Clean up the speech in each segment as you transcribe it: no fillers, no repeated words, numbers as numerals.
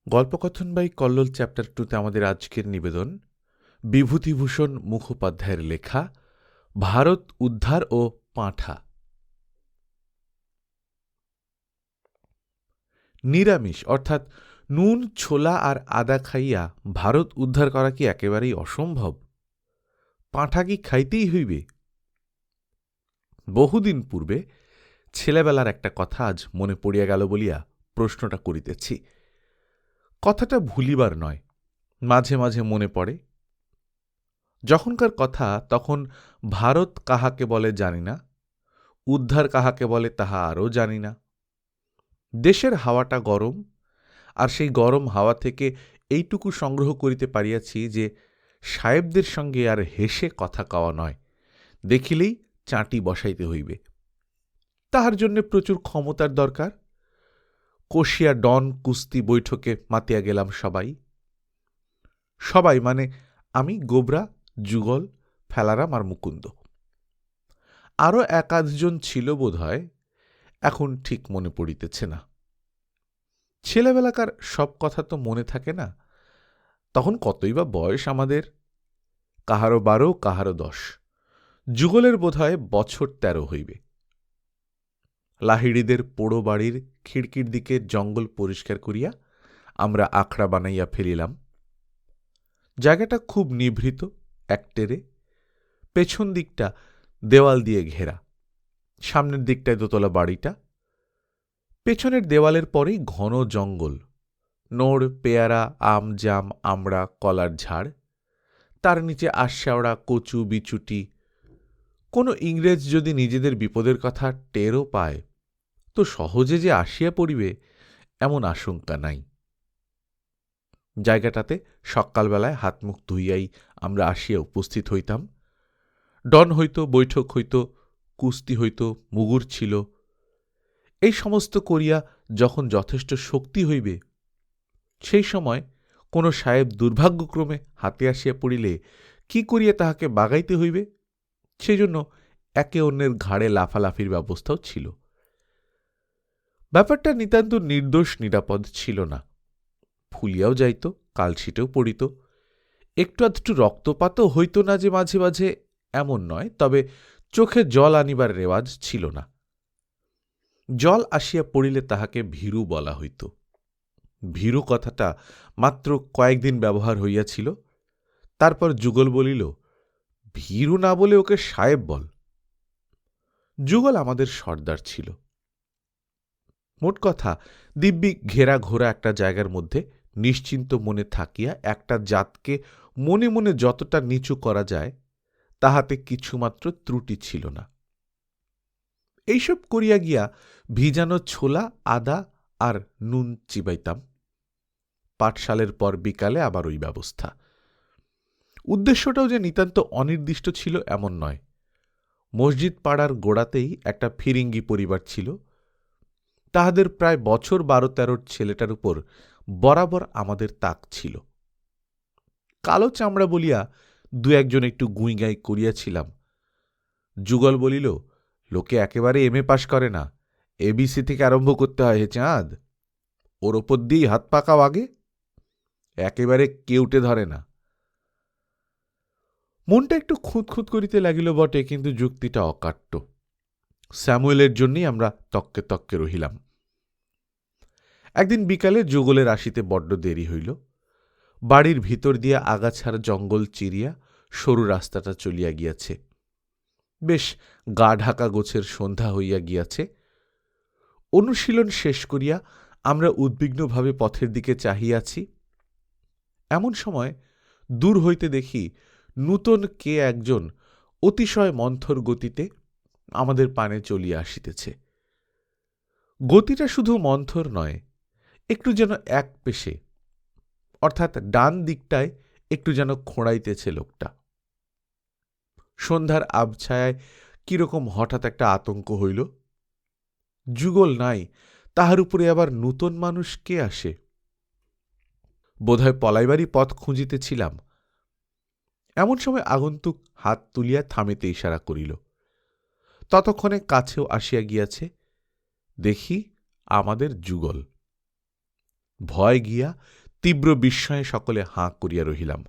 গল্পকথন by Kallol chapter 2তে আমাদের আজকের নিবেদন বিভূতিভূষণ মুখোপাধ্যায়ের লেখা ভারত উদ্ধার ও পাঁঠা। নিরামিষ অর্থাৎ নুন ছোলা আর আদা খাইয়া ভারত উদ্ধার করা কি একেবারেই অসম্ভব? পাঁঠা কি খাইতেই হইবে? বহুদিন পূর্বে ছেলেবেলার একটা কথা আজ মনে পড়িয়া গেল বলিয়া প্রশ্নটা করিতেছি। কথাটা ভুলিবার নয়, মাঝে মাঝে মনে পড়ে। যখনকার কথা তখন ভারত কাহাকে বলে জানি না, উদ্ধার কাহাকে বলে তাহা আরও জানি না। দেশের হাওয়াটা গরম, আর সেই গরম হাওয়া থেকে এইটুকু সংগ্রহ করিতে পারিয়াছি যে সাহেবদের সঙ্গে আর হেসে কথা কওয়া নয়, দেখিলেই চাঁটি বসাইতে হইবে। তাহার জন্যে প্রচুর ক্ষমতার দরকার। কষিয়া ডন কুস্তি বৈঠকে মাতিয়া গেলাম সবাই মানে আমি, গোবরা, যুগল, ফেলারাম আর মুকুন্দ। আরও এক আধজন ছিল বোধ হয়, এখন ঠিক মনে পড়িতেছে না। ছেলেবেলাকার সব কথা তো মনে থাকে না, তখন কতই বা বয়স আমাদের, কাহারও 12, কাহারও 10। যুগলের বোধ হয় বছর 13 হইবে। লাহিড়িদের পোড়ো বাড়ির খিড়কির দিকে জঙ্গল পরিষ্কার করিয়া আমরা আখড়া বানাইয়া ফেলিলাম। জায়গাটা খুব নিভৃত, একটেরে। পেছন দিকটা দেওয়াল দিয়ে ঘেরা, সামনের দিকটায় দোতলা বাড়িটা। পেছনের দেওয়ালের পরেই ঘন জঙ্গল, নোড়, পেয়ারা, আম, জাম, আমড়া, কলার ঝাড়, তার নিচে আশ্যাওড়া, কচু, বিচুটি। কোনো ইংরেজ যদি নিজেদের বিপদের কথা টেরও পায় তো সহজে যে আসিয়া পড়িবে এমন আশঙ্কা নাই। জায়গাটাতে সকালবেলায় হাত মুখ ধুইয়াই আমরা আসিয়া উপস্থিত হইতাম। ডন হইত, বৈঠক হইত, কুস্তি হইত, মুগুর ছিল। এই সমস্ত করিয়া যখন যথেষ্ট শক্তি হইবে, সেই সময় কোনো সাহেব দুর্ভাগ্যক্রমে হাতে আসিয়া পড়িলে কি করিয়া তাহাকে বাগাইতে হইবে, সেজন্য একে অন্যের ঘাড়ে লাফালাফির ব্যবস্থাও ছিল। ব্যাপারটা নিতান্ত নির্দোষ নিরাপদ ছিল না। ফুলিয়াও যাইত, কালশিটেও পড়িত, একটু আধটু রক্তপাতও হইত না যে মাঝে মাঝে, এমন নয়, তবে চোখে জল আনিবার রেওয়াজ ছিল না। জল আসিয়া পড়িলে তাহাকে ভীরু বলা হইত। ভীরু কথাটা মাত্র কয়েকদিন ব্যবহার হইয়াছিল, তারপর যুগল বলিল, ভীরু না বলে ওকে সাহেব বল। যুগল আমাদের সর্দার ছিল। মোট কথা, দিব্যি ঘেরা ঘোরা একটা জায়গার মধ্যে নিশ্চিন্ত মনে থাকিয়া একটা জাতকে মনে মনে যতটা নিচু করা যায় তাহাতে কিছুমাত্র ত্রুটি ছিল না। এইসব করিয়া গিয়া ভিজানো ছোলা, আদা আর নুন চিবাইতাম। পাঠশালের পর বিকালে আবার ওই ব্যবস্থা। উদ্দেশ্যটাও যে নিতান্ত অনির্দিষ্ট ছিল এমন নয়। মসজিদ পাড়ার গোড়াতেই একটা ফিরিঙ্গি পরিবার ছিল। তাহাদের প্রায় বছর 12-13 ছেলেটার উপর বরাবর আমাদের তাক ছিল। কালো চামড়া বলিয়া 2-1 একটু গুঁইগাই করিয়াছিলাম। যুগল বলিল, লোকে একেবারে এমএ পাশ করে না, এবিসি থেকে আরম্ভ করতে হয় হে চাঁদ, ওর ওপর দিয়েই হাত পাকাও আগে, একেবারে কেউটে ধরে না। মনটা একটু খুঁতখুত করিতে লাগিল বটে, কিন্তু যুক্তিটা অকাট্য। স্যামুয়েলের জন্যই আমরা তককে তককে রহিলাম। একদিন বিকালে যুগলের আসিতে বড্ড দেরি হইল। বাড়ির ভিতর দিয়া আগাছার জঙ্গল চিরিয়া সরু রাস্তাটা চলিয়া গিয়াছে। বেশ গা ঢাকা গোছের সন্ধ্যা হইয়া গিয়াছে। অনুশীলন শেষ করিয়া আমরা উদ্বিগ্নভাবে পথের দিকে চাহিয়াছি। এমন সময় দূর হইতে দেখি নূতন কে একজন অতিশয় মন্থর গতিতে আমাদের পানে চলিয়া আসিতেছে। গতিটা শুধু মন্থর নয়, একটু যেন এক পেশে, অর্থাৎ ডান দিকটায় একটু যেন খোঁড়াইতেছে লোকটা। সন্ধ্যার আবছায়ায় কিরকম হঠাৎ একটা আতঙ্ক হইল। যুগল নাই, তাহার উপরে আবার নূতন মানুষ কে আসে? বোধহয় পলাইবারই পথ খুঁজিতেছিলাম। এমন সময় আগন্তুক হাত তুলিয়া থামিতে ইশারা করিল। ততক্ষণে কাছেও আসিয়া গিয়াছে। দেখি আমাদের যুগল। ভয় গিয়া তীব্র বিস্ময়ে সকলে হাঁ করিয়া রহিলাম।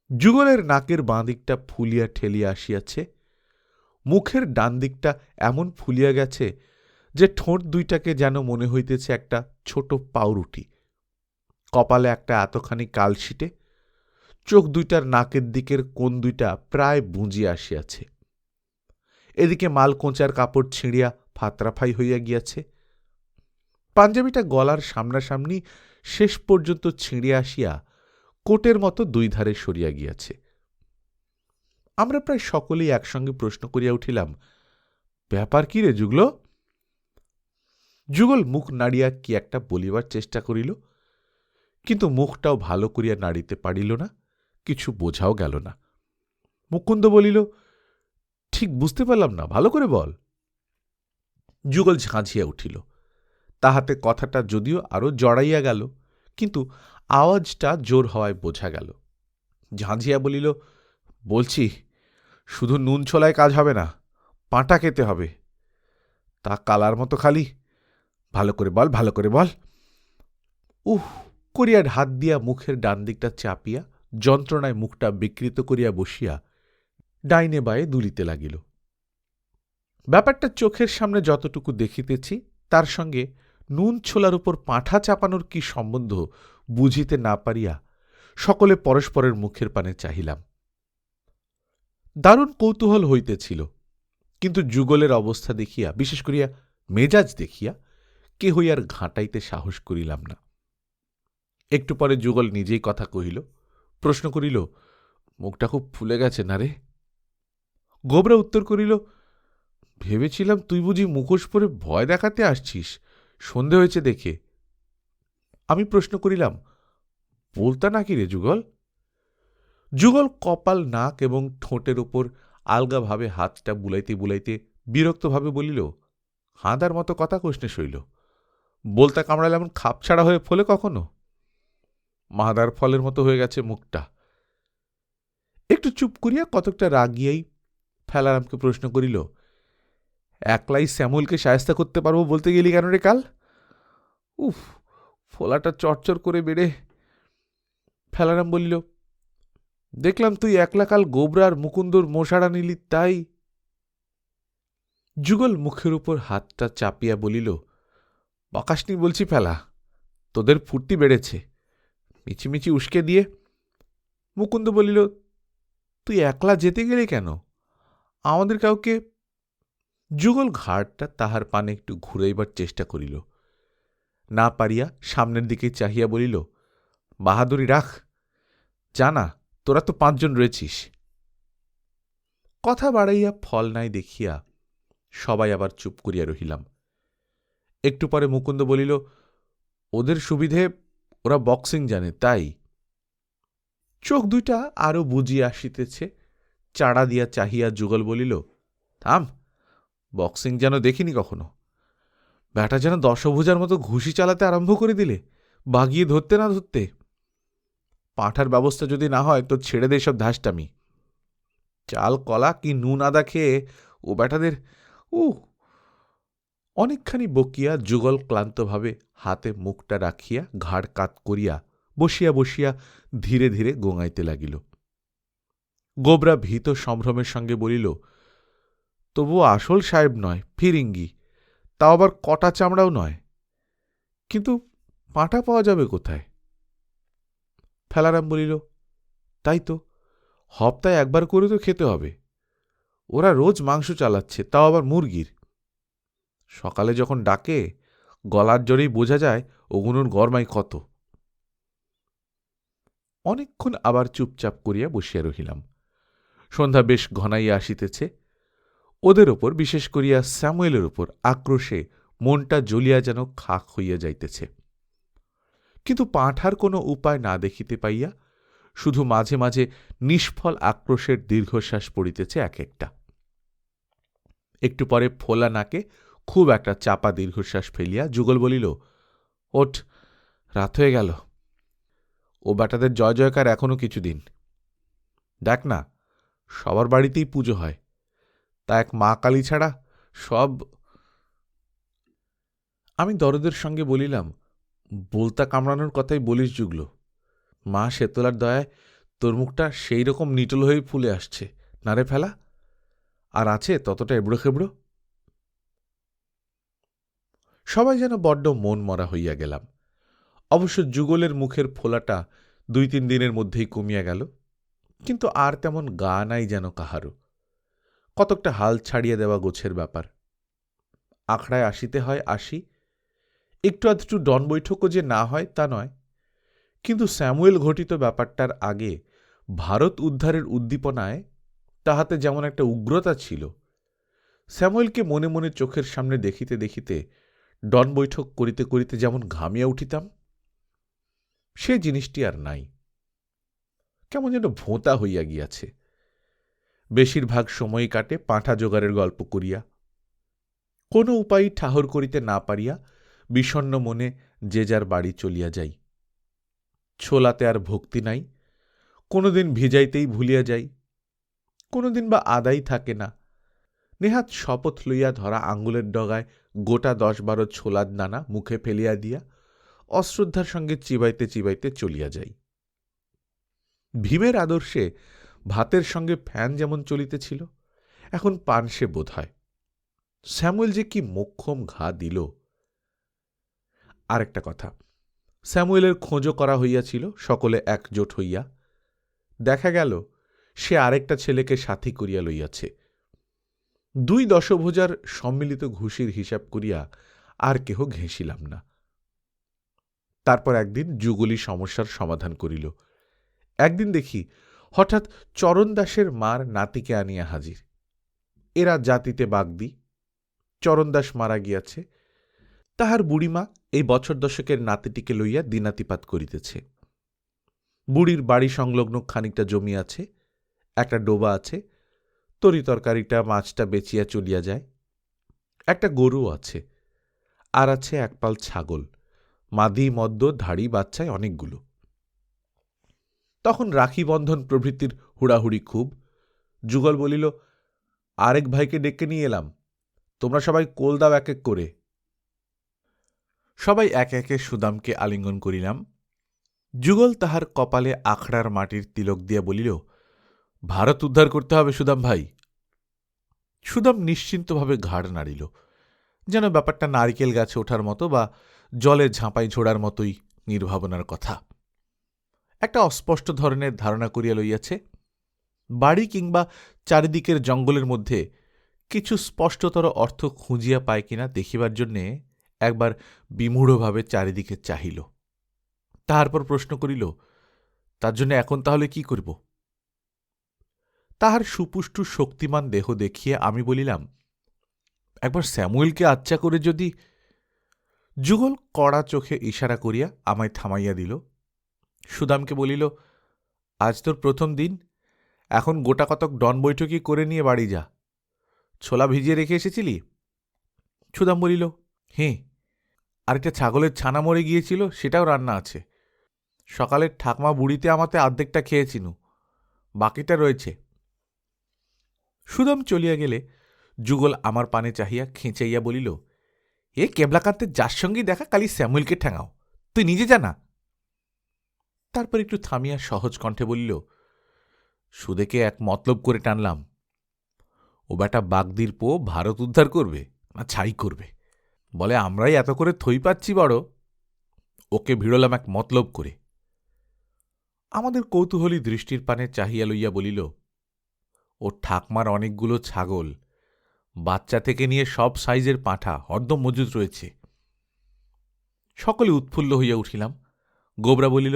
যুগলের নাকের বাঁ দিকটা ফুলিয়া ঠেলিয়া আসিয়াছে, মুখের ডান দিকটা এমন ফুলিয়া গেছে যে ঠোঁট দুইটাকে যেন মনে হইতেছে একটা ছোট পাউরুটি। কপালে একটা এতখানি কালশিটে, চোখ দুইটার নাকের দিকের কোণ দুইটা প্রায় বুঁজিয়া আসিয়াছে। এদিকে মাল কোঁচার কাপড় ছিঁড়িয়া ফাতরাফাই হইয়া গিয়াছে, পাঞ্জাবিটা গলার সামনাসামনি শেষ পর্যন্ত ছিঁড়িয়া আসিয়া কোটের মতো দুই ধারে সরিয়া গিয়াছে। আমরা প্রায় সকলেই একসঙ্গে প্রশ্ন করিয়া উঠিলাম, ব্যাপার কি রে যুগল? যুগল মুখ নাড়িয়া কি একটা বলিবার চেষ্টা করিল, কিন্তু মুখটাও ভালো করিয়া নাড়িতে পারিল না, কিছু বোঝাও গেল না। মুকুন্দ বলিল, ঠিক বুঝতে পারলাম না, ভালো করে বল। যুগল ঝাঁঝিয়া উঠিল, তাহাতে কথাটা যদিও আরো জড়াইয়া গেল, কিন্তু আওয়াজটা জোর হওয়ায় বোঝা গেল। ঝাঁঝিয়া বলিল, বলছি শুধু নুন ছোলায় কাজ হবে না, পাঁটা খেতে হবে। তা কালার মতো খালি, ভালো করে বল, ভালো করে বল। উহ করিয়া হাত দিয়া মুখের ডান দিকটা চাপিয়া যন্ত্রণায় মুখটা বিকৃত করিয়া বসিয়া ডাইনে বায়ে দুলিতে লাগিল। ব্যাপারটা চোখের সামনে যতটুকু দেখিতেছি তার সঙ্গে নুন ছোলার উপর পাঁঠা চাপানোর কি সম্বন্ধ বুঝিতে না পারিয়া সকলে পরস্পরের মুখের পানে চাহিলাম। দারুণ কৌতূহল হইতেছিল, কিন্তু যুগলের অবস্থা দেখিয়া, বিশেষ করিয়া মেজাজ দেখিয়া, কেহই আর ঘাঁটাইতে সাহস করিলাম না। একটু পরে যুগল নিজেই কথা কহিল, প্রশ্ন করিল, মুখটা খুব ফুলে গেছে না রে? গোবরা উত্তর করিল, ভেবেছিলাম তুই বুঝি মুখোশ পরে ভয় দেখাতে আসছিস, সন্ধে হয়েছে দেখে। আমি প্রশ্ন করিলাম, বলতা নাকি রে যুগল? যুগল কপাল, নাক এবং ঠোঁটের ওপর আলগাভাবে হাতটা বুলাইতে বুলাইতে বিরক্তভাবে বলিল, হাঁদার মতো কথা কোষ্ণে শৈল, বলতা কামড়ালে এমন খাপছাড়া হয়ে ফলে কখনো? মাদার ফলের মতো হয়ে গেছে মুখটা। একটু চুপ করিয়া কতকটা রাগিয়াই ফেলারামকে প্রশ্ন করিল, একলাই শ্যামলকে সায়স্তা করতে পারবো বলতে গেলি কেন রে কাল? উফ, ফোলাটা চরচর করে বেড়ে। ফেলারাম বলিল, দেখলাম তুই একলা কাল গোবরার মুকুন্দর মশাড়া নিলি, তাই। যুগল মুখের উপর হাতটা চাপিয়া বলিল, বকাসনি বলছি ফেলা, তোদের ফুর্তি বেড়েছে, মিছিমিছি উস্কে দিয়ে। মুকুন্দ বলিল, তুই একলা যেতে গেলি কেন? আমাদের কাউকে। যুগল ঘাড়টা তাহার পানে একটু ঘুরাইবার চেষ্টা করিল, না পারিয়া সামনের দিকে চাহিয়া বলিল, বাহাদুরি রাখ, জানা তোরা তো 5 জন রয়েছিস। কথা বাড়াইয়া ফল নাই দেখিয়া সবাই আবার চুপ করিয়া রহিলাম। একটু পরে মুকুন্দ বলিল, ওদের সুবিধে, ওরা বক্সিং জানে, তাই। চোখ দুইটা আরো বুঝিয়া আসিতেছে, চাড়া দিয়া চাহিয়া যুগল বলিল, থাম, বক্সিং যেন দেখিনি কখনো। ব্যাটা যেন দশভুজার মতো ঘুষি চালাতে আরম্ভ করে দিলে, বাগিয়ে ধরতে না ধরতে। পাঁঠার ব্যবস্থা যদি না হয় তো ছেড়ে দে সব ধাসটামি। চাল কলা কি নুন আদা খেয়ে ও ব্যাটাদের। অনেকখানি বকিয়া যুগল ক্লান্তভাবে হাতে মুখটা রাখিয়া ঘাড় কাত করিয়া বসিয়া বসিয়া ধীরে ধীরে গোঙাইতে লাগিল। গোবরা ভীত সম্ভ্রমের সঙ্গে বলিল, তবু আসল সাহেব নয়, ফিরিঙ্গি, তাও আবার কটা চামড়াও নয়, কিন্তু পাঁঠা পাওয়া যাবে কোথায়? ফেলারাম বলিল, তাই তো, হপ্তায় একবার করে তো খেতে হবে। ওরা রোজ মাংস চালাচ্ছে, তাও আবার মুরগির। সকালে যখন ডাকে গলার জোরেই বোঝা যায় ওগুনোর গরমাই কত। অনেকক্ষণ আবার চুপচাপ করিয়া বসিয়া রহিলাম। সন্ধ্যা বেশ ঘনাইয়া আসিতেছে। ওদের ওপর, বিশেষ করিয়া স্যামুয়েলের উপর আক্রোশে মনটা জ্বলিয়া যেন খাক হইয়া যাইতেছে। কিন্তু পাঁঠার কোনো উপায় না দেখিতে পাইয়া শুধু মাঝে মাঝে নিষ্ফল আক্রোশের দীর্ঘশ্বাস পড়িতেছে এক একটা। একটু পরে ফোলা নাকে খুব একটা চাপা দীর্ঘশ্বাস ফেলিয়া যুগল বলিল, ওঠ, রাত হয়ে গেল। ও ব্যাটাদের জয় জয়কার এখনো কিছুদিন। দেখ না, সবার বাড়িতেই পুজো হয়, তা এক মা কালী ছাড়া সব। আমি দরদের সঙ্গে বলিলাম, বলতা কামড়ানোর কথাই বলিস জুগলো। মা শেতলার দয়ায় তোর মুখটা সেই রকম নিটল হয়ে ফুলে আসছে, না রে ফেলা? আর আছে ততটা এবড়ো খেবড়ো? সবাই যেন বড্ড মন মরা হইয়া গেলাম। অবশ্য যুগলের মুখের ফোলাটা 2-3 দিনের মধ্যেই কমিয়া গেল, কিন্তু আর তেমন গা নাই যেন কাহারও। কতকটা হাল ছাড়িয়ে দেওয়া গোছের ব্যাপার। আখড়ায় আসিতে হয় আসি, একটু আধটু ডন বৈঠকও যে না হয় তা নয়, কিন্তু স্যামুয়েল ঘটিত ব্যাপারটার আগে ভারত উদ্ধারের উদ্দীপনায় তাহাতে যেমন একটা উগ্রতা ছিল, স্যামুয়েলকে মনে মনে চোখের সামনে দেখিতে দেখিতে ডন বৈঠক করিতে করিতে যেমন ঘামিয়া উঠিতাম, সে জিনিসটি আর নাই। কেমন যেন ভোঁতা হইয়া গিয়াছে। বেশিরভাগ সময় কাটে পাঁঠা জোগাড়ের গল্প করিয়া। কোনো উপায় ঠাহর করিতে না পারিয়া বিষণ্ণ মনে যে যার বাড়ি চলিয়া যাই। ছোলাতে আর ভক্তি নাই, কোনোদিন ভিজাইতেই ভুলিয়া যাই, কোনোদিন বা আদাই থাকে না। নেহাত শপথ লইয়া ধরা আঙ্গুলের ডগায় গোটা 10-12 ছোলার দানা মুখে ফেলিয়া দিয়া অশ্রদ্ধার সঙ্গে চিবাইতে চিবাইতে চলিয়া যাই। ভীমের আদর্শে ভাতের সঙ্গে ফ্যান যেমন চলিতেছিল, এখন পানসে বোধ হয়। স্যামুয়েল যে কি মোক্ষম ঘা দিল। আর একটা কথা, স্যামুয়েলের খোঁজও করা হইয়াছিল সকলে একজোট হইয়া। দেখা গেল সে আরেকটা ছেলেকে সাথী করিয়া লইয়াছে। 2 দশভুজার সম্মিলিত ঘুষির হিসাব করিয়া আর কেহ ঘেঁষিলাম না। তারপর একদিন যুগলী সমস্যার সমাধান করিল। একদিন দেখি হঠাৎ চরণ দাসের মার নাতিকে আনিয়া হাজির। এরা জাতিতে বাগদি। চরণদাস মারা গিয়াছে, তাহার বুড়িমা এই বছর দশকের নাতিটিকে লইয়া দিনাতিপাত করিতেছে। বুড়ির বাড়ি সংলগ্ন খানিকটা জমি আছে, একটা ডোবা আছে, তরি তরকারিটা মাছটা বেচিয়া চলিয়া যায়। একটা গরু আছে, আর আছে একপাল ছাগল, মাদি মদ্য ধাড়ি বাচ্চায় অনেকগুলো। তখন রাখি বন্ধন প্রভৃতির হুড়াহুড়ি খুব। যুগল বলিল, আরেক ভাইকে ডেকে নিয়ে এলাম, তোমরা সবাই কোল দাও এক এক করে। সবাই একে একে সুদামকে আলিঙ্গন করিলাম। যুগল তাহার কপালে আখড়ার মাটির তিলক দিয়া বলিল, ভারত উদ্ধার করতে হবে সুদাম ভাই। সুদাম নিশ্চিন্তভাবে ঘাড় নাড়িল, যেন ব্যাপারটা নারিকেল গাছে ওঠার মতো বা জলে ঝাঁপাই ঝোড়ার মতোই নির্ভাবনার কথা। একটা অস্পষ্ট ধরনের ধারণা করিয়া লইয়াছে, বাড়ি কিংবা চারিদিকের জঙ্গলের মধ্যে কিছু স্পষ্টতর অর্থ খুঁজিয়া পায় কিনা দেখিবার জন্যে একবার বিমূঢ়ভাবে চারিদিকে চাহিল। তাহার প্রশ্ন করিল, তার জন্য এখন তাহলে কি করব? তাহার সুপুষ্টু শক্তিমান দেহ দেখিয়ে আমি বলিলাম, একবার স্যামুয়েলকে আচ্ছা করে যদি। যুগল কড়া চোখে ইশারা করিয়া আমায় থামাইয়া দিল। সুদামকে বলিল, আজ তোর প্রথম দিন, এখন গোটা কতক ডন বৈঠকি করে নিয়ে বাড়ি যা। ছোলা ভিজিয়ে রেখে এসেছিলি? সুদাম বলিল, হ্যাঁ, আরেকটা ছাগলের ছানা মরে গিয়েছিল, সেটাও রান্না আছে। সকালের ঠাকমা বুড়িতে আমাতে অর্ধেকটা খেয়েছিনু, বাকিটা রয়েছে। সুদাম চলিয়া গেলে যুগল আমার পানে চাহিয়া খেঁচাইয়া বলিল, এ কেবলাকান্তের যার সঙ্গেই দেখা কালি স্যামুয়েলকে ঠ্যাঙাও, তুই নিজে জানা। তারপর একটু থামিয়া সহজ কণ্ঠে বলিল, সুদেকে এক মতলব করে টানলাম। ও বেটা বাগদির পো ভারত উদ্ধার করবে না ছাই করবে, বলে আমরাই এত করে থই পাচ্ছি বড়। ওকে ভিড়লাম এক মতলব করে। আমাদের কৌতূহলী দৃষ্টির পানে চাহিয়া লইয়া বলিল, ও ঠাকমার অনেকগুলো ছাগল, বাচ্চা থেকে নিয়ে সব সাইজের পাঁঠা হরদম মজুদ রয়েছে। সকলে উৎফুল্ল হইয়া উঠিলাম। গোবরা বলিল,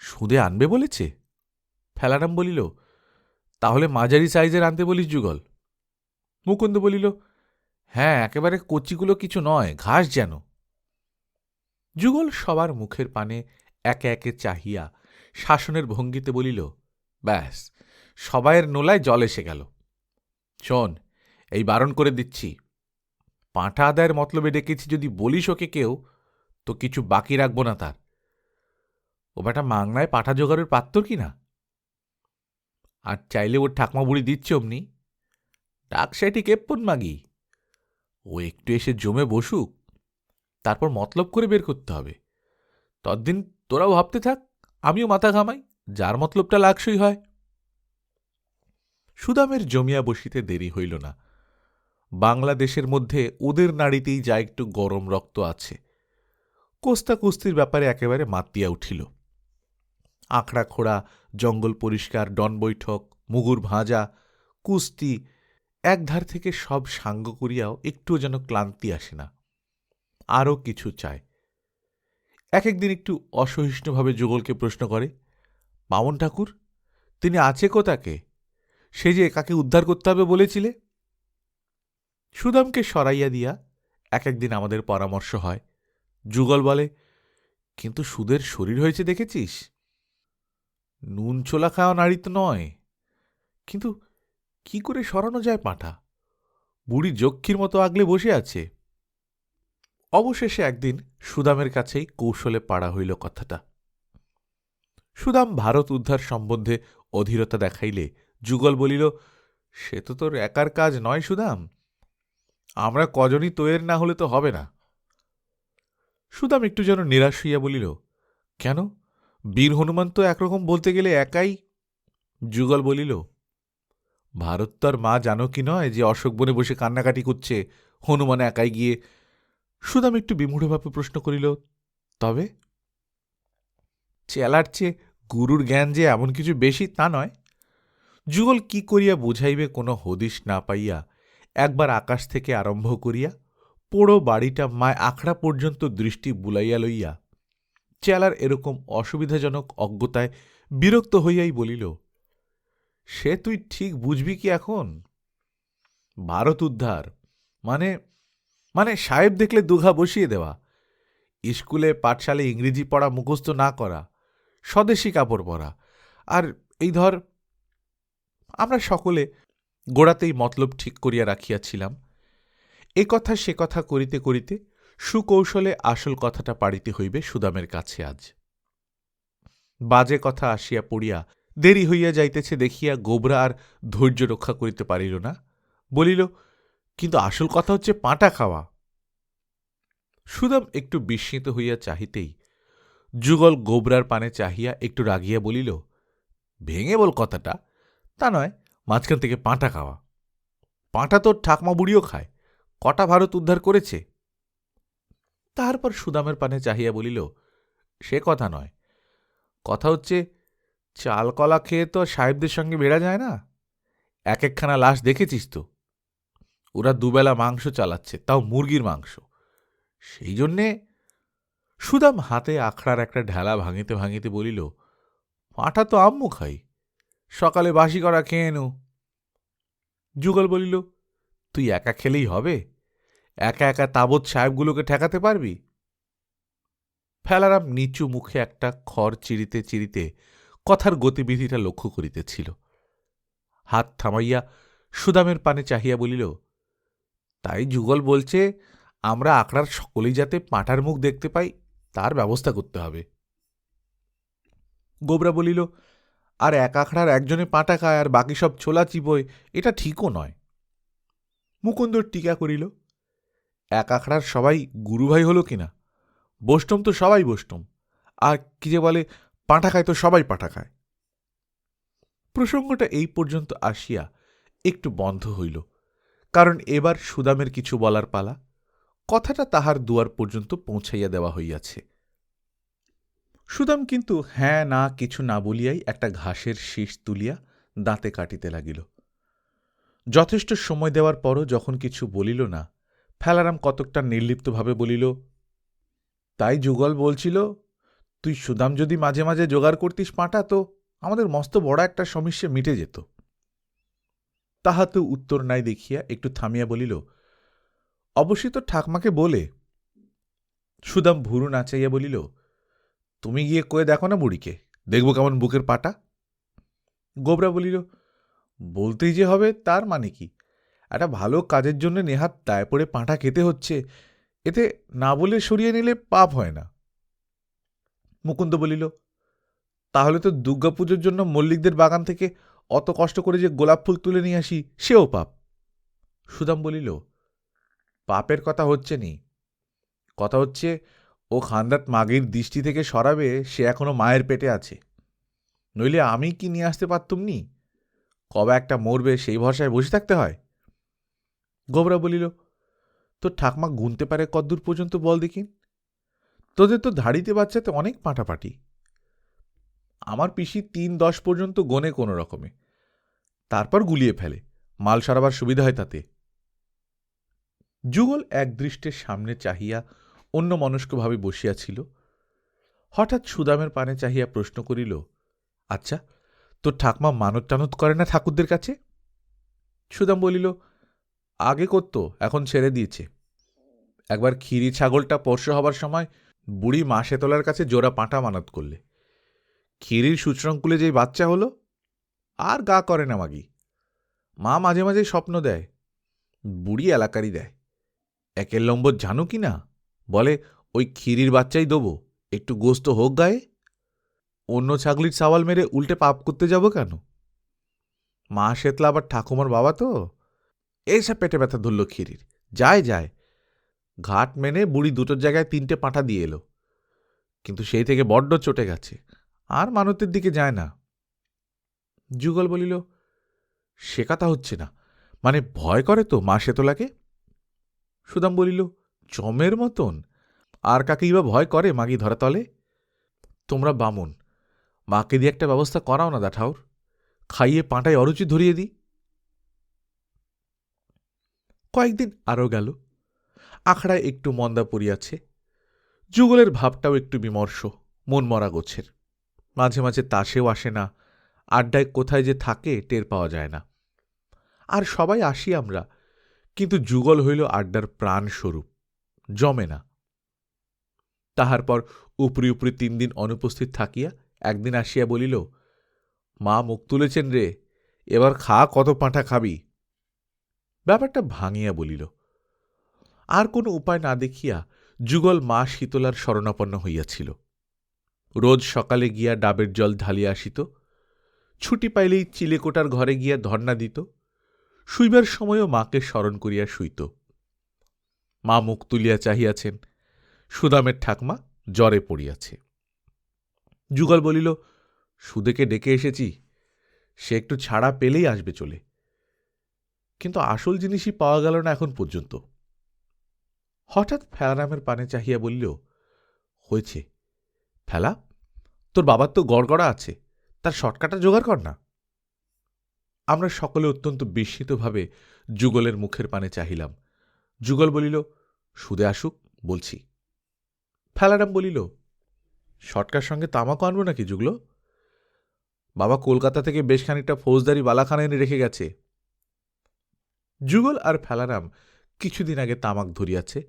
সুদে আনবে বলেছে? ফেলারাম বলিল, তাহলে মাঝারি সাইজের আনতে বলিস যুগল। মুকুন্দ বলিল, হ্যাঁ, একেবারে কচিগুলো কিছু নয়, ঘাস যেন। যুগল সবার মুখের পানে একে একে চাহিয়া শাসনের ভঙ্গিতে বলিল, ব্যাস, সবাইয়ের নোলায় জল এসে গেল। শোন, এই বারণ করে দিচ্ছি, পাঁঠা আদায়ের মতলবে ডেকেছি যদি বলিস ওকে কেউ, তো কিছু বাকি রাখব না তার। ও বেটা মাংনায় পাঁঠা জোগাড়ের পাত্তর কিনা। আর চাইলে ওর ঠাকমা বুড়ি দিচ্ছে অমনি, ডাক সেটি কেপ্পন মাগি। ও একটু এসে জমে বসুক, তারপর মতলব করে বের করতে হবে। ততদিন তোরাও ভাবতে থাক, আমিও মাথা ঘামাই, যার মতলবটা লাগসই হয়। সুদামের জমিয়া বসিতে দেরি হইল না। বাংলাদেশের মধ্যে ওদের নাড়িতেই যা একটু গরম রক্ত আছে। কোস্তা কুস্তির ব্যাপারে একেবারে মাতিয়া উঠিল। আঁকড়া খোড়া, জঙ্গল পরিষ্কার, ডন বৈঠক, মুগুর ভাঁজা, কুস্তি, একধার থেকে সব সাঙ্গ করিয়াও একটুও যেন ক্লান্তি আসে না। আরও কিছু চায়। এক একদিন একটু অসহিষ্ণুভাবে যুগলকে প্রশ্ন করে, বামন ঠাকুর, তিনি আছে কোথাকে? সে যে কাকে উদ্ধার করতে হবে বলেছিলে? সুদামকে সরাইয়া দিয়া এক একদিন আমাদের পরামর্শ হয়। যুগল বলে, কিন্তু সুদের শরীর হয়েছে দেখেছিস? নুন ছোলা খাওয়া নারী তো নয়, কিন্তু কি করে সরানো যায় পাঁঠা? বুড়ি যক্ষীর মতো আগলে বসে আছে। অবশেষে একদিন সুদামের কাছেই কৌশলে পাড়া হইল কথাটা। সুদাম ভারত উদ্ধার সম্বন্ধে অধীরতা দেখাইলে যুগল বলিল, সে তো তোর একার কাজ নয় সুদাম, আমরা কজনই তোয়ের না হলে তো হবে না। সুদাম একটু যেন নিরাশ হইয়া বলিল, কেন, বীর হনুমান তো একরকম বলতে গেলে একাই। যুগল বলিল, ভারত তার মা জানো কি নয় যে অশোক বনে বসে কান্নাকাটি করছে, হনুমান একাই গিয়ে। সুদাম একটু বিমূঢ়ভাবে প্রশ্ন করিল, তবে? চেলার চেয়ে গুরুর জ্ঞান যে এমন কিছু বেশি তা নয়। যুগল কি করিয়া বুঝাইবে কোনো হদিশ না পাইয়া একবার আকাশ থেকে আরম্ভ করিয়া পোড়ো বাড়িটা মায় আখড়া পর্যন্ত দৃষ্টি বুলাইয়া লইয়া চেলার এরকম অসুবিধাজনক অজ্ঞতায় বিরক্ত হইয়াই বলিল, সে তুই ঠিক বুঝবি কি এখন? ভারত উদ্ধার মানে মানে সাহেব দেখলে দুঘা বসিয়ে দেওয়া, স্কুলে পাঠশালে ইংরেজি পড়া মুখস্থ না করা, স্বদেশী কাপড় পরা, আর এই ধর। আমরা সকলে গোড়াতেই মতলব ঠিক করিয়া রাখিয়াছিলাম। এ কথা সে কথা করিতে করিতে সুকৌশলে আসল কথাটা পাড়িতে হইবে সুদামের কাছে আজ। বাজে কথা আসিয়া পড়িয়া দেরি হইয়া যাইতেছে দেখিয়া গোবরা আর ধৈর্য রক্ষা করিতে পারিল না, বলিল, কিন্তু আসল কথা হচ্ছে পাঁটা খাওয়া। সুদাম একটু বিস্মিত হইয়া চাহিতেই যুগল গোবরার পানে চাহিয়া একটু রাগিয়া বলিল, ভেঙে বল কথাটা, তা নয়, মাঝখান থেকে পাঁটা খাওয়া। পাঁটা তোর ঠাকমা বুড়িও খায়, কটা ভারত উদ্ধার করেছে। তারপর সুদামের পানে চাহিয়া বলিল, সে কথা নয়, কথা হচ্ছে চাল কলা খেয়ে তো সাহেবদের সঙ্গে বেড়া যায় না। এক একখানা লাশ দেখেছিস তো, ওরা দুবেলা মাংস চালাচ্ছে, তাও মুরগির মাংস। সেই জন্যে সুদাম হাতে আখড়ার একটা ঢেলা ভাঙিতে ভাঙিতে বলিল, পাঁঠা তো আম্মু খাই, সকালে বাসি করা খেয়ে নু। যুগল বলিল, তুই একা খেলেই হবে? একা একা তাবৎ সাহেবগুলোকে ঠেকাতে পারবি? ফেলারাম নিচু মুখে একটা খড় চিরিতে চিরিতে কথার গতিবিধিটা লক্ষ্য করিতেছিল। হাত থামাইয়া সুদামের পানে চাহিয়া বলিল, তাই যুগল বলছে আমরা আখড়ার সকলেই যাতে পাঁঠার মুখ দেখতে পাই তার ব্যবস্থা করতে হবে। গোবরা বলিল, আর এক আখড়ার একজনে পাঁটা খায় আর বাকি সব ছোলা চিবোয়, এটা ঠিকও নয়। মুকুন্দ টিকা করিল, এক আখড়ার সবাই গুরুভাই হল কিনা? বৈষ্ণব তো সবাই বৈষ্ণব, আর কি যে বলে পাঁঠা খায় তো সবাই পাঁঠা খায়। প্রসঙ্গটা এই পর্যন্ত আসিয়া একটু বন্ধ হইল, কারণ এবার সুদামের কিছু বলার পালা। কথাটা তাহার দুয়ার পর্যন্ত পৌঁছাইয়া দেওয়া হইয়াছে। সুদাম কিন্তু হ্যাঁ না কিছু না বলিয়াই একটা ঘাসের শীষ তুলিয়া দাঁতে কাটিতে লাগিল। যথেষ্ট সময় দেওয়ার পরও যখন কিছু বলিল না, ফেলারাম কতকটা নির্লিপ্তভাবে বলিল, তাই যুগল বলছিল, তুই সুদাম যদি মাঝে মাঝে জোগাড় করতিস পাঁটা, তো আমাদের মস্ত বড় একটা সমস্যা মিটে যেত। তাহাতেও উত্তর নাই দেখিয়া একটু থামিয়া বলিল, অবশ্যই তো ঠাকমাকে বলে। সুদাম ভুরু নাচাইয়া বলিল, তুমি গিয়ে কয়ে দেখো না বুড়িকে, দেখব কেমন বুকের পাটা। গোবরা বলিল, বলতেই যে হবে তার মানে কি? একটা ভালো কাজের জন্য নেহাত দায় পড়ে পাঁঠা খেতে হচ্ছে, এতে না বলে সরিয়ে নিলে পাপ হয় না। মুকুন্দ বলিল, তাহলে তো দুর্গাপুজোর জন্য মল্লিকদের বাগান থেকে অত কষ্ট করে যে গোলাপ ফুল তুলে নিয়ে আসি, সেও পাপ। সুদাম বলিল, পাপের কথা হচ্ছে নি, কথা হচ্ছে ও খান্দাত মাগির দৃষ্টি থেকে সরাবে সে এখনো মায়ের পেটে আছে, নইলে আমি কি নিয়ে আসতে পারতুম নি? কবে একটা মরবে সেই ভরসায় বসে থাকতে হয়। গোবরা বলিল, তোর ঠাকমা গুনতে পারে কদ্দূর পর্যন্ত বল দেখিন? তোদের তো ধাড়িতে বাচ্চাতে অনেক পাঁটাপাটি। আমার পিসি 3-10 পর্যন্ত গোনে কোনো রকমে, তারপর গুলিয়ে ফেলে, মাল সারাবার সুবিধা হয় তাতে। যুগল একদৃষ্টের সামনে চাহিয়া অন্য মনস্কভাবে বসিয়াছিল। হঠাৎ সুদামের পানে চাহিয়া প্রশ্ন করিল, আচ্ছা, তোর ঠাকমা মানত টানত করে না ঠাকুরদের কাছে? সুদাম বলিল, আগে করত, এখন ছেড়ে দিয়েছে। একবার ক্ষীরি ছাগলটা পোষ্য হবার সময় বুড়ি মা শেতলার কাছে জোড়া পাঁটা মানত করলে। ক্ষীরির সুচরঙ্কুলে যেই বাচ্চা হলো, আর গা করে না মাগি। মা মাঝে মাঝে স্বপ্ন দেয়, বুড়ি এলাকারই দেয়। একের লম্বর জানো কি না, বলে ওই ক্ষীরির বাচ্চাই দেবো, একটু গোস্ত হোক গায়ে। অন্য ছাগলির সাওয়াল মেরে উল্টে পাপ করতে যাব কেন? মা শেতলা আবার ঠাকুমার বাবা তো, এইসব পেটে ব্যথা ধরল ক্ষীরির। যায় যায় ঘাট মেনে বুড়ি দুটোর জায়গায় 3টে পাঁঠা দিয়ে এলো, কিন্তু সেই থেকে বড্ড চটে গেছে, আর মানতের দিকে যায় না। যুগল বলিল, সে কথা হচ্ছে না, মানে ভয় করে তো মা শেতলাকে? সুদাম বলিল, চমের মতন, আর কাকেই বা ভয় করে মাগি ধরাতলে? তোমরা বামুন, মাকে দিয়ে একটা ব্যবস্থা করাও না দা ঠাউর, খাইয়ে পাঁটায় অরুচি ধরিয়ে দিই। কয়েকদিন আরও গেল, আখড়ায় একটু মন্দা পড়িয়াছে। যুগলের ভাবটাও একটু বিমর্ষ, মন মরা গোছের। মাঝে মাঝে তাসেও আসে না, আড্ডায় কোথায় যে থাকে টের পাওয়া যায় না। আর সবাই আসি আমরা, কিন্তু যুগল হইল আড্ডার প্রাণস্বরূপ, জমে না। তাহার পর উপরি উপরি 3 দিন অনুপস্থিত থাকিয়া একদিন আসিয়া বলিল, মা মুখ তুলেছেন রে, এবার খা, কত পাঁঠা খাবি। ব্যাপারটা ভাঙিয়া বলিল। আর কোনো উপায় না দেখিয়া যুগল মা শীতলার শরণাপন্ন হইয়াছিল। রোজ সকালে গিয়া ডাবের জল ঢালিয়া আসিত, ছুটি পাইলেই চিলেকোটার ঘরে গিয়া ধর্ণা দিত, শুইবার সময়ও মাকে স্মরণ করিয়া শুইত। মা মুখ তুলিয়া চাহিয়াছেন, সুদামের ঠাকমা জ্বরে পড়িয়াছে। যুগল বলিল, সুদেকে ডেকে এসেছি, সে একটু ছাড়া পেলেই আসবে চলে, কিন্তু আসল জিনিসই পাওয়া গেল না এখন পর্যন্ত। হঠাৎ ফেলারামের পানে চাহিয়া বলিল, হয়েছে ফেলা, তোর বাবার তো গড়গড়া আছে, তার শর্টকাটা জোগাড় কর না। আমরা সকলে অত্যন্ত বিস্মিতভাবে যুগলের মুখের পানে চাহিলাম। যুগল বলিল, সুদে আসুক, বলছি। ফেলারাম বলিল, শর্টকার সঙ্গে তামাকও আনবো নাকি যুগল? বাবা কলকাতা থেকে বেশ খানিকটা ফৌজদারি বালাখানা এনে রেখে গেছে। যুগল আর ফেলারাম কিছুদিন আগে তামাক ধরিয়াছে।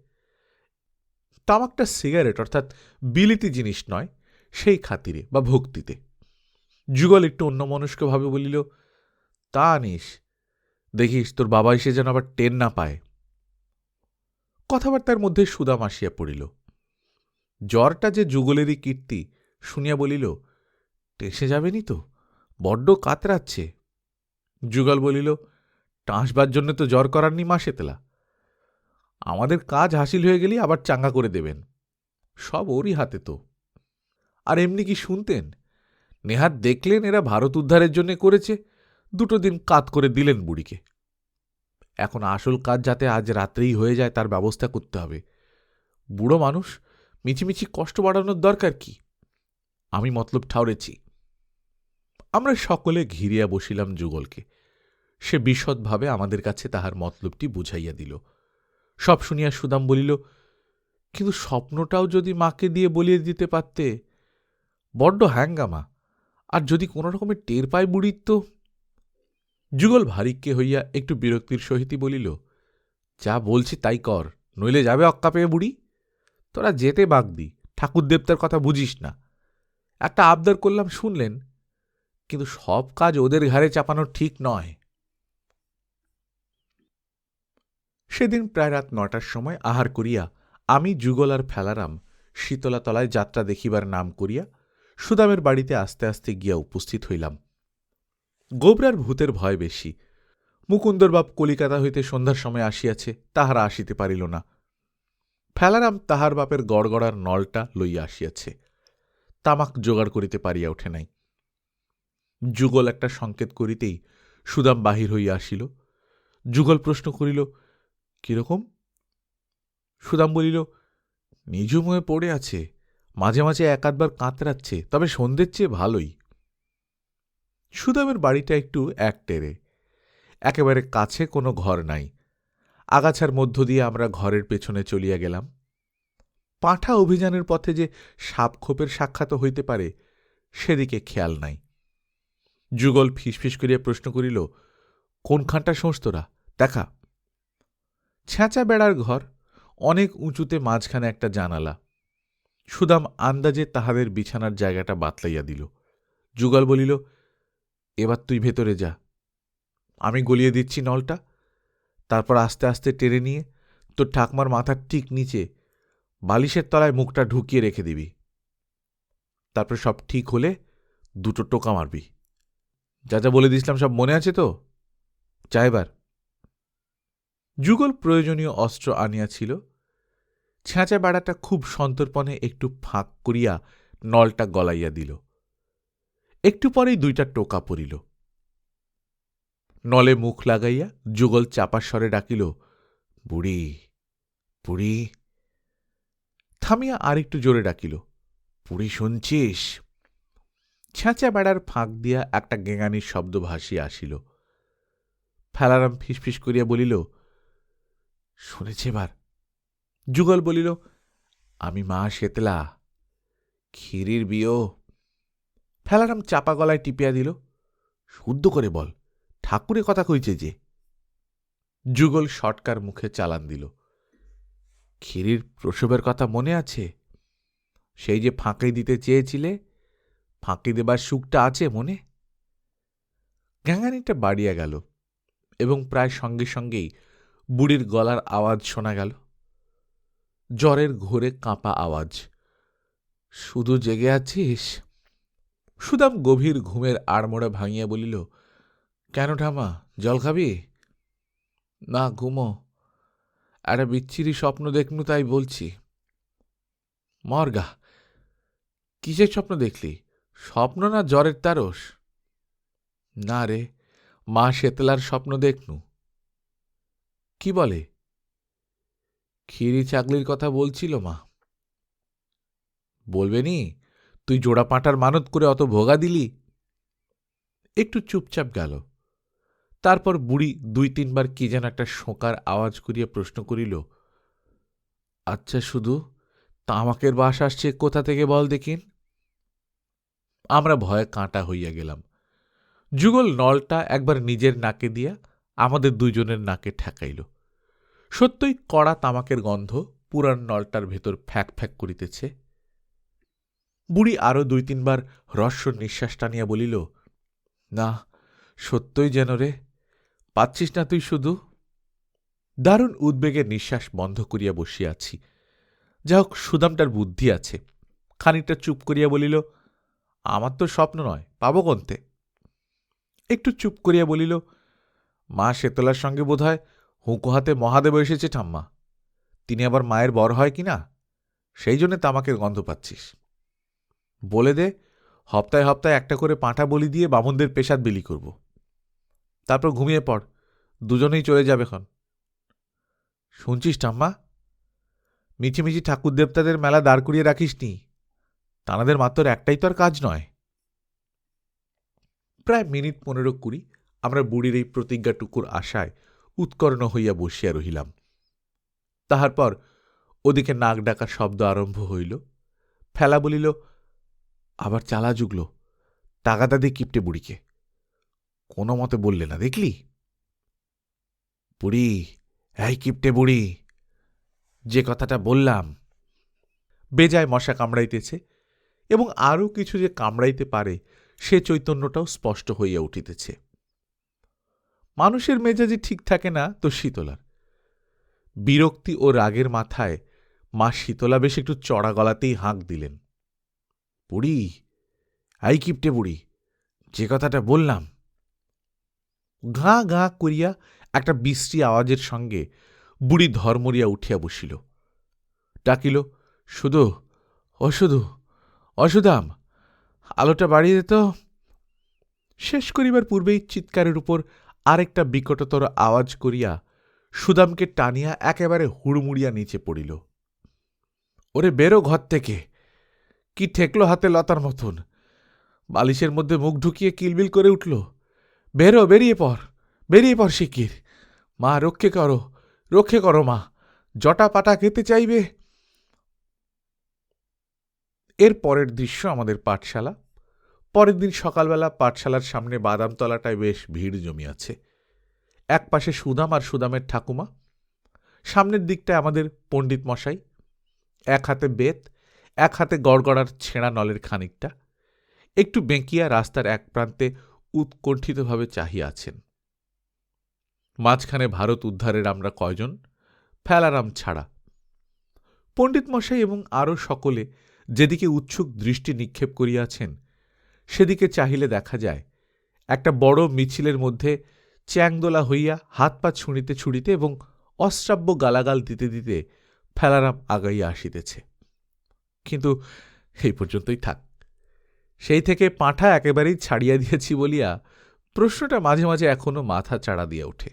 তামাকটা সিগারেট অর্থাৎ বিলিতি জিনিস নয়, সেই খাতিরে বা ভক্তিতে। যুগল একটু অন্যমনস্কভাবে বলিল, তা আনিস, দেখিস তোর বাবা এসে যেন আবার টেন না পায়। কথাবার্তার মধ্যে সুদাম আসিয়া পড়িল। জ্বরটা যে যুগলেরই কীর্তি শুনিয়া বলিল, টেসে যাবেনি তো, বড্ড কাতরাচ্ছে। যুগল বলিল, টাঁসবার জন্য তো জ্বর করাননি মা শেতলা, আমাদের কাজ হাসিল হয়ে গেলেই আবার চাঙ্গা করে দেবেন, সব ওরই হাতে তো। আর এমনি কি শুনতেন, নেহাত দেখলেন এরা ভারত উদ্ধারের জন্য করেছে, 2 দিন কাত করে দিলেন বুড়িকে। এখন আসল কাজ যাতে আজ রাত্রেই হয়ে যায় তার ব্যবস্থা করতে হবে। বুড়ো মানুষ, মিছিমিছি কষ্ট বাড়ানোর দরকার কি? আমি মতলব ঠাউরেছি। আমরা সকলে ঘিরিয়া বসিলাম যুগলকে। সে বিশদভাবে আমাদের কাছে তাহার মতলবটি বুঝাইয়া দিল। সব শুনিয়া সুদাম বলিল, কিন্তু স্বপ্নটাও যদি মাকে দিয়ে বলিয়ে দিতে পারতে, বড্ড হ্যাঙ্গামা, আর যদি কোনো রকমের টের পায় বুড়ির তো। যুগল ভারিক্কে হইয়া একটু বিরক্তির সহিতই বলিল, যা বলছি তাই কর, নইলে যাবে অক্কা পেয়ে বুড়ি। তোরা যেতে বাগদি, ঠাকুর দেবতার কথা বুঝিস না। একটা আবদার করলাম শুনলেন, কিন্তু সব কাজ ওদের ঘাড়ে চাপানো ঠিক নয়। সেদিন প্রায় রাত 9টার সময় আহার করিয়া আমি, যুগল আর ফেলারাম শীতলাতলায় যাত্রা দেখিবার নাম করিয়া সুদামের বাড়িতে আস্তে আস্তে গিয়া উপস্থিত হইলাম। গোবরার ভূতের ভয় বেশি। মুকুন্দর বাপ কলিকাতা হইতে সন্ধ্যার সময় আসিয়াছে, তাহারা আসিতে পারিল না। ফেলারাম তাহার বাপের গড়গড়ার নলটা লইয়া আসিয়াছে। তামাক জোগাড় করিতে পারিয়া ওঠে নাই। যুগল একটা সংকেত করিতেই সুদাম বাহির হইয়া আসিল। যুগল প্রশ্ন করিল, কিরকম? সুদাম বলিল, নিজুম হয়ে পড়ে আছে, মাঝে মাঝে এক আধবার কাতরাচ্ছে, তবে সন্ধ্যের চেয়ে ভালোই। সুদামের বাড়িটা একটু একটেরে, একেবারে কাছে কোনো ঘর নাই। আগাছার মধ্য দিয়ে আমরা ঘরের পেছনে চলিয়া গেলাম। পাঁঠা অভিযানের পথে যে সাপখোপের সাক্ষাৎ হইতে পারে সেদিকে খেয়াল নাই। যুগল ফিসফিস করিয়া প্রশ্ন করিল, কোনখানটা শোঁস তোরা, দেখা। ছেঁচা বেড়ার ঘর, অনেক উঁচুতে, মাঝখানে একটা জানালা। সুদাম আন্দাজে তাহাদের বিছানার জায়গাটা বাতলাইয়া দিল। যুগল বলিল, এবার তুই ভেতরে যা, আমি গলিয়ে দিচ্ছি নলটা, তারপর আস্তে আস্তে টেনে নিয়ে তোর ঠাকমার মাথার ঠিক নিচে বালিশের তলায় মুখটা ঢুকিয়ে রেখে দিবি। তারপর সব ঠিক হলে দুটো টোকা মারবি। যা যা বলে দিয়েছিলাম সব মনে আছে তো? যা এবার। যুগল প্রয়োজনীয় অস্ত্র আনিয়াছিল। ছেঁচা বেড়াটা খুব সন্তর্পণে একটু ফাঁক করিয়া নলটা গলাইয়া দিল। একটু পরেই দুইটা টোকা পড়িল। নলে মুখ লাগাইয়া যুগল চাপার স্বরে ডাকিল, বুড়ি, বুড়ি। থামিয়া আর একটু জোরে ডাকিল, বুড়ি শুনছিস? ছেঁচা বেড়ার ফাঁক দিয়া একটা গেঙানির শব্দ ভাসিয়া আসিল। ফেলারাম ফিসফিস করিয়া বলিল, শুনেছে এবার? যুগল বলিল, আমি মা শেতলা, ক্ষীরির বিয়ে। ফেলারাম চাপা গলায় টিপিয়া দিল, শুদ্ধ করে বল, ঠাকুরে কথা কইছে যে। যুগল শটকার মুখে চালান দিল, ক্ষীরির প্রসবের কথা মনে আছে? সেই যে ফাঁকি দিতে চেয়েছিলে, ফাঁকি দেবার সুখটা আছে মনে? গ্যাঙানিটা বাড়িয়া গেল এবং প্রায় সঙ্গে সঙ্গেই বুড়ির গলার আওয়াজ শোনা গেল, জ্বরের ঘোরে কাঁপা আওয়াজ। শুধু জেগে আছিস? সুদাম গভীর ঘুমের আড়মোড়া ভাঙিয়া বলিল, কেন ঠামা, জল খাবি? না, ঘুমো, একটা বিচ্ছিরি স্বপ্ন দেখনু তাই বলছি। মরগা, কিসের স্বপ্ন দেখলি? স্বপ্ন না জ্বরের তারস? না রে, মা শেতলার স্বপ্ন দেখনু। কি বলে? ক্ষীরি চাকলির কথা বলছিল মা। বলবে নি, তুই জোড়া পাঁটার মানত করে অত ভোগা দিলি। একটু চুপচাপ গেল। তারপর বুড়ি দুই তিনবার কি যেন একটা শোঁকার আওয়াজ করিয়া প্রশ্ন করিল, আচ্ছা শুধু তামাকের বাস আসছে কোথা থেকে বল দেখিন? আমরা ভয়ে কাঁটা হইয়া গেলাম। যুগল নলটা একবার নিজের নাকে দিয়া আমাদের দুইজনের নাকে ঠেকাইল। সত্যই কড়া তামাকের গন্ধ পুরান নলটার ভেতর ফ্যাক ফ্যাক করিতেছে। বুড়ি আরো দুই তিনবার হ্রস্ব নিঃশ্বাস টানিয়া বলিল, না, সত্যই যেন রে, পাচ্ছিস না তুই শুধু? দারুণ উদ্বেগের নিঃশ্বাস বন্ধ করিয়া বসিয়া আছি। যা হোক, সুদামটার বুদ্ধি আছে। খানিকটা চুপ করিয়া বলিল, আমার তো স্বপ্ন নয়, পাবো কোনতে? একটু চুপ করিয়া বলিল, মা শেতলার সঙ্গে বোধ হয় হুঁকো হাতে মহাদেব এসেছে ঠাম্মা। তিনি আবার মায়ের বর হয় কিনা, সেই জন্যে তামাকের গন্ধ পাচ্ছিস। বলে দে, হপ্তায় হপ্তায় একটা করে পাঁঠা বলি দিয়ে বামুনদের পেশাদ বিলি করব। তারপর ঘুমিয়ে পড়, দুজনেই চলে যাবে খন। শুনছিস ঠাম্মা, মিছিমিছি ঠাকুর দেবতাদের মেলা দাঁড় করিয়ে রাখিস নি, তানাদের মাত্র একটাই তো আর কাজ নয়। প্রায় মিনিট 15-20 আমরা বুড়ির এই প্রতিজ্ঞাটুকুর আশায় উৎকর্ণ হইয়া বসিয়া রহিলাম। তাহার পর ওদিকে নাক ডাকার শব্দ আরম্ভ হইল। ফেলা বলিল, আবার চালা জুগল, তাগাদা দিয়ে কিপটে বুড়িকে। কোনো মতে বললে না, দেখলি? বুড়ি, এই কিপটে বুড়ি, যে কথাটা বললাম। বেজায় মশা কামড়াইতেছে এবং আরও কিছু যে কামড়াইতে পারে সে চৈতন্যটাও স্পষ্ট হইয়া উঠিতেছে। মানুষের মেজাজি ঠিক থাকে না তো শীতলার। বিরক্তি ও রাগের মাথায় মা শীতলা বেশ একটু চড়া গলাতেই হাঁক দিলেন, বুড়ি, এই কিপটে বুড়ি, যে কথাটা বললাম। গাঁ গাঁ করিয়া একটা বিশ্রী আওয়াজের সঙ্গে বুড়ি ধর্মরিয়া উঠিয়া বসিল। ডাকিল, শুধু, ও শুধু, অসুদাম, আলোটা বাড়িয়ে দিত। শেষ করিবার পূর্বেই চিৎকারের উপর আরেকটা বিকটতর আওয়াজ করিয়া সুদামকে টানিয়া একেবারে হুড়মুড়িয়া নিচে পড়িল। ওরে বেরো ঘর থেকে! কি ঠেকলো হাতে লতার মতন, বালিশের মধ্যে মুখ ঢুকিয়ে কিলবিল করে উঠল, বেরো, বেরিয়ে পর শিগগির, মা রক্ষে করো মা, জটা পাটা খেতে চাইবে। এর পরের দৃশ্য আমাদের পাঠশালা। পরের দিন সকালবেলা পাঠশালার সামনে বাদামতলাটায় বেশ ভিড় জমিয়াছে। এক পাশে সুদাম আর সুদামের ঠাকুমা, সামনের দিকটায় আমাদের পণ্ডিত মশাই, এক হাতে বেত, এক হাতে গড়গড়ার ছেঁড়া নলের খানিকটা, একটু বেঁকিয়া রাস্তার এক প্রান্তে উৎকণ্ঠিতভাবে চাহিয়া আছেন। মাঝখানে ভারত উদ্ধারের আমরা কয়জন, ফেলারাম ছাড়া। পণ্ডিত মশাই এবং আরও সকলে যেদিকে উৎসুক দৃষ্টি নিক্ষেপ করিয়াছেন, সেদিকে চাহিলে দেখা যায় একটা বড় মিছিলের মধ্যে চ্যাংদোলা হইয়া হাত পা ছুঁড়িতে ছুঁড়িতে এবং অশ্রাব্য গালাগাল দিতে দিতে ফেলারাম আগাইয়া আসিতেছে। কিন্তু এই পর্যন্তই থাক। সেই থেকে পাঁঠা একেবারেই ছাড়িয়া দিয়েছি বলিয়া প্রশ্নটা মাঝে মাঝে এখনো মাথা চাড়া দিয়া ওঠে।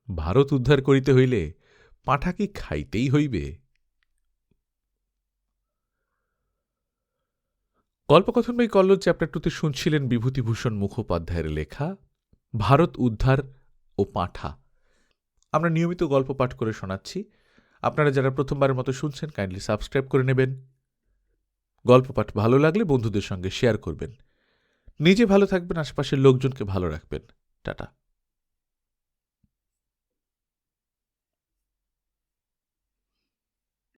ভারত উদ্ধার করিতে হইলে পাঁঠা কি খাইতেই হইবে? গল্পকথন বাই কল্লোল চ্যাপ্টার 2-তে শুনছিলেন বিভূতিভূষণ মুখোপাধ্যায়ের লেখা ভারত উদ্ধার ও পাঁঠা। আমরা নিয়মিত গল্প পাঠ করে শোনাচ্ছি। আপনারা যারা প্রথমবারের মতো শুনছেন, কাইন্ডলি সাবস্ক্রাইব করে নেবেন। গল্প পাঠ ভালো লাগলে বন্ধুদের সঙ্গে শেয়ার করবেন। নিজে ভালো থাকবেন, আশপাশের লোকজনকে ভালো রাখবেন। টাটা।